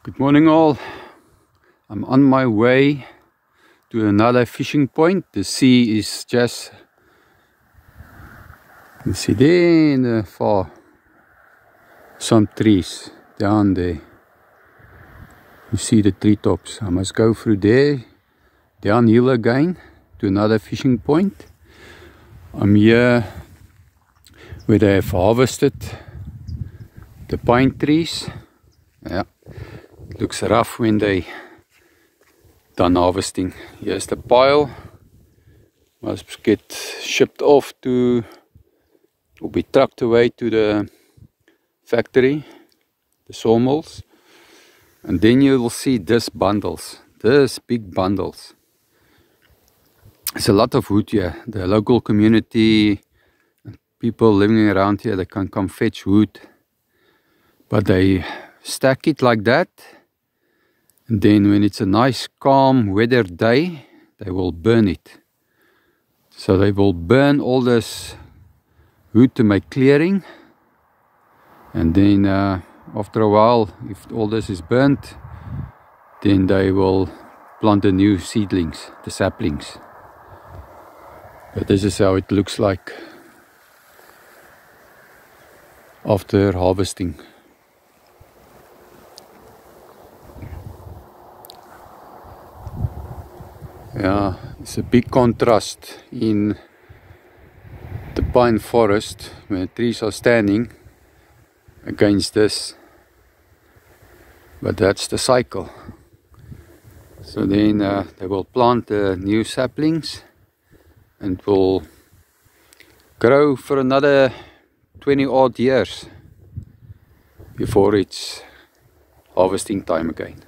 Good morning all. I'm on my way to another fishing point. The sea is just, you see there in the far, some trees down there. You see the treetops. I must go through there, downhill again to another fishing point. I'm here where they have harvested the pine trees. Yeah. It looks rough when they done harvesting. Here's the pile. Must get shipped off to, or be trucked away to the factory, the sawmills. And then you will see these bundles, these big bundles. There's a lot of wood here. The local community, people living around here, they can come fetch wood. But they stack it like that. And then when it's a nice calm weather day, they will burn it. So they will burn all this wood to make clearing. And then after a while, if all this is burnt, then they will plant the new seedlings, the saplings. But this is how it looks like after harvesting. Yeah, it's a big contrast in the pine forest when the trees are standing against this. But that's the cycle. So then they will plant the new saplings and will grow for another 20 odd years before it's harvesting time again.